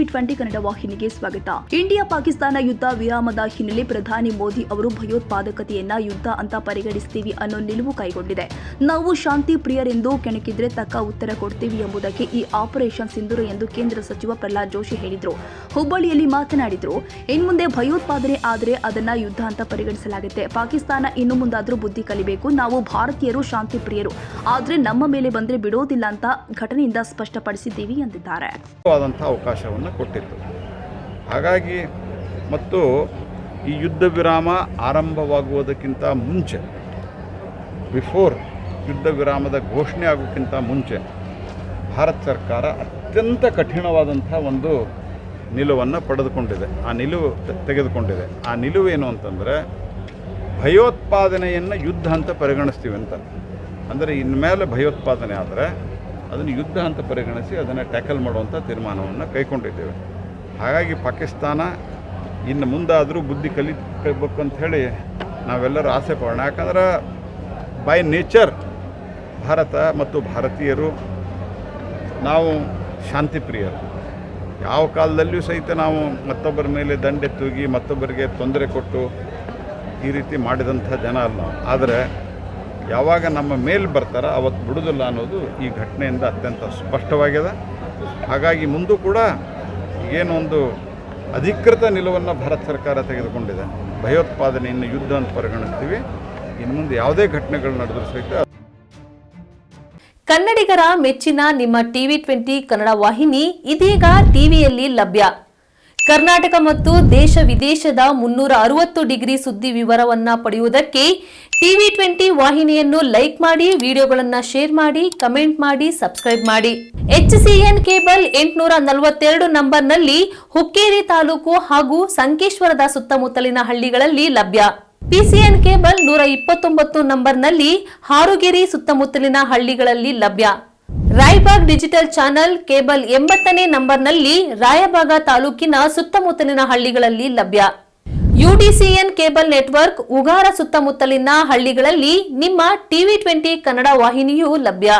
TV20 Kannada ವಾಹಿನಿಗೆ ಸ್ವಾಗತ. India Pakistan ಯುದ್ಧ ವಿರಾಮದ ಹಿನ್ನೆಲೆ ಪ್ರಧಾನಿ ಮೋದಿ ಅವರು ಭಯೋತ್ಪಾದಕತೆಯನ್ನ ಯುದ್ಧ ಅಂತ ಪರಿಗಣಿಸುತ್ತೀವಿ ಅನ್ನೋ ನಿಲುವು ಕೈಗೊಂಡಿದೆ. ನಾವು ಶಾಂತಿ ಪ್ರಿಯರೆಂದು ಕೆಣಕಿದ್ರೆ ತಕ್ಕ ಉತ್ತರ ಕೊಡ್ತೀವಿ ಎಂಬುದಕ್ಕೆ ಈ ಆಪರೇಷನ್ ಸಿಂಧೂರ ಎಂದು ಕೇಂದ್ರ ಸಚಿವ ಪ್ರಹ್ಲಾದ್ ಜೋಶಿ ಹೇಳಿದ್ರು. ಹುಬ್ಬಳ್ಳಿಯಲ್ಲಿ ಮಾತನಾಡಿದ್ರು. ಇನ್ಮುಂದೆ ಭಯೋತ್ಪಾದನೆ ಆದರೆ ಅದನ್ನ ಯುದ್ಧ ಅಂತ ಪರಿಗಣಿಸಲಾಗುತ್ತೆ. ಪಾಕಿಸ್ತಾನ ಇನ್ನು ಮುಂದಾದ್ರೂ ಬುದ್ಧಿ ಕಲಿಬೇಕು. ನಾವು ಭಾರತೀಯರು ಶಾಂತಿ ಪ್ರಿಯರು, ಆದ್ರೆ ನಮ್ಮ ಮೇಲೆ ಬಂದ್ರೆ ಬಿಡೋದಿಲ್ಲ ಅಂತ ಘಟನೆಯಿಂದ ಸ್ಪಷ್ಟಪಡಿಸಿದ್ದೀವಿ ಎಂದಿದ್ದಾರೆ. ಅವಕಾಶವನ್ನು ಕೊಟ್ಟಿತ್ತು. ಹಾಗಾಗಿ ಮತ್ತು ಈ ಯುದ್ಧ ವಿರಾಮ ಆರಂಭವಾಗುವುದಕ್ಕಿಂತ ಮುಂಚೆ, ಬಿಫೋರ್ ಯುದ್ಧ ವಿರಾಮದ ಘೋಷಣೆ ಆಗೋಕ್ಕಿಂತ ಮುಂಚೆ ಭಾರತ ಸರ್ಕಾರ ಅತ್ಯಂತ ಕಠಿಣವಾದಂಥ ಒಂದು ನಿಲುವನ್ನು ಪಡೆದುಕೊಂಡಿದೆ, ಆ ನಿಲುವು ತೆಗೆದುಕೊಂಡಿದೆ. ಆ ನಿಲುವೇನು ಅಂತಂದರೆ, ಭಯೋತ್ಪಾದನೆಯನ್ನು ಯುದ್ಧ ಅಂತ ಪರಿಗಣಿಸ್ತೀವಿ ಅಂತ. ಅಂದರೆ ಇನ್ಮೇಲೆ ಭಯೋತ್ಪಾದನೆ ಆದರೆ ಅದನ್ನು ಯುದ್ಧ ಅಂತ ಪರಿಗಣಿಸಿ ಅದನ್ನು ಟ್ಯಾಕಲ್ ಮಾಡುವಂಥ ತೀರ್ಮಾನವನ್ನು ಕೈಗೊಂಡಿದ್ದೇವೆ. ಹಾಗಾಗಿ ಪಾಕಿಸ್ತಾನ ಇನ್ನು ಮುಂದಾದರೂ ಬುದ್ಧಿ ಕಲಿಬೇಕು ಅಂಥೇಳಿ ನಾವೆಲ್ಲರೂ ಆಸೆ ಪಡೋಣ. ಯಾಕಂದ್ರೆ ಬೈ ನೇಚರ್ ಭಾರತ ಮತ್ತು ಭಾರತೀಯರು ನಾವು ಶಾಂತಿ ಪ್ರಿಯರು. ಯಾವ ಕಾಲದಲ್ಲಿಯೂ ಸಹಿತ ನಾವು ಮತ್ತೊಬ್ಬರ ಮೇಲೆ ದಂಡೆ ತೂಗಿ ಮತ್ತೊಬ್ಬರಿಗೆ ತೊಂದರೆ ಕೊಟ್ಟು ಈ ರೀತಿ ಮಾಡಿದಂಥ ಜನ ಅಲ್ಲ. ಆದರೆ ಯಾವಾಗ ನಮ್ಮ ಮೇಲೆ ಬರ್ತಾರ ಅವತ್ತು ಬಿಡುವುದಿಲ್ಲ ಅನ್ನೋದು ಈ ಘಟನೆಯಿಂದ ಅತ್ಯಂತ ಸ್ಪಷ್ಟವಾಗಿದೆ. ಹಾಗಾಗಿ ಮುಂದೂ ಕೂಡ ಏನೊಂದು ಅಧಿಕೃತ ನಿಲುವನ್ನು ಭಾರತ ಸರ್ಕಾರ ತೆಗೆದುಕೊಂಡಿದೆ. ಭಯೋತ್ಪಾದನೆಯನ್ನು ಯುದ್ಧ ಅಂತ ಪರಿಗಣಿಸ್ತೀವಿ. ಇನ್ನು ಮುಂದೆ ಯಾವುದೇ ಘಟನೆಗಳು ನಡೆದರೂ ಸಹಿತ. ಕನ್ನಡಿಗರ ಮೆಚ್ಚಿನ ನಿಮ್ಮ TV20 ಕನ್ನಡ ವಾಹಿನಿ ಇದೀಗ ಟಿವಿಯಲ್ಲಿ ಲಭ್ಯ. ಕರ್ನಾಟಕ ಮತ್ತು ದೇಶ ವಿದೇಶದ 360 ಡಿಗ್ರಿ ಸುದ್ದಿ ವಿವರವನ್ನ ಪಡೆಯುವುದಕ್ಕೆ TV20 ವಾಹಿನಿಯನ್ನು ಲೈಕ್ ಮಾಡಿ, ವಿಡಿಯೋಗಳನ್ನು ಶೇರ್ ಮಾಡಿ, ಕಮೆಂಟ್ ಮಾಡಿ, ಸಬ್ಸ್ಕ್ರೈಬ್ ಮಾಡಿ. HCN ಕೇಬಲ್ 842 ನಂಬರ್ನಲ್ಲಿ ಹುಕ್ಕೇರಿ ತಾಲೂಕು ಹಾಗೂ ಸಂಕೇಶ್ವರದ ಸುತ್ತಮುತ್ತಲಿನ ಹಳ್ಳಿಗಳಲ್ಲಿ ಲಭ್ಯ. PCN ಕೇಬಲ್ 129 ನಂಬರ್ನಲ್ಲಿ ಹಾರುಗೆರೆ ಸುತ್ತಮುತ್ತಲಿನ ಹಳ್ಳಿಗಳಲ್ಲಿ ಲಭ್ಯ. ರಾಯಬಾಗ್ ಡಿಜಿಟಲ್ ಚಾನೆಲ್ ಕೇಬಲ್ 80ನೇ ನಂಬರ್ನಲ್ಲಿ ರಾಯಬಾಗ ತಾಲೂಕಿನ ಸುತ್ತಮುತ್ತಲಿನ ಹಳ್ಳಿಗಳಲ್ಲಿ ಲಭ್ಯ. UDCN ಕೇಬಲ್ ನೆಟ್ವರ್ಕ್ ಉಗಾರ ಸುತ್ತಮುತ್ತಲಿನ ಹಳ್ಳಿಗಳಲ್ಲಿ ನಿಮ್ಮ TV20 ಕನ್ನಡ ವಾಹಿನಿಯೂ ಲಭ್ಯ.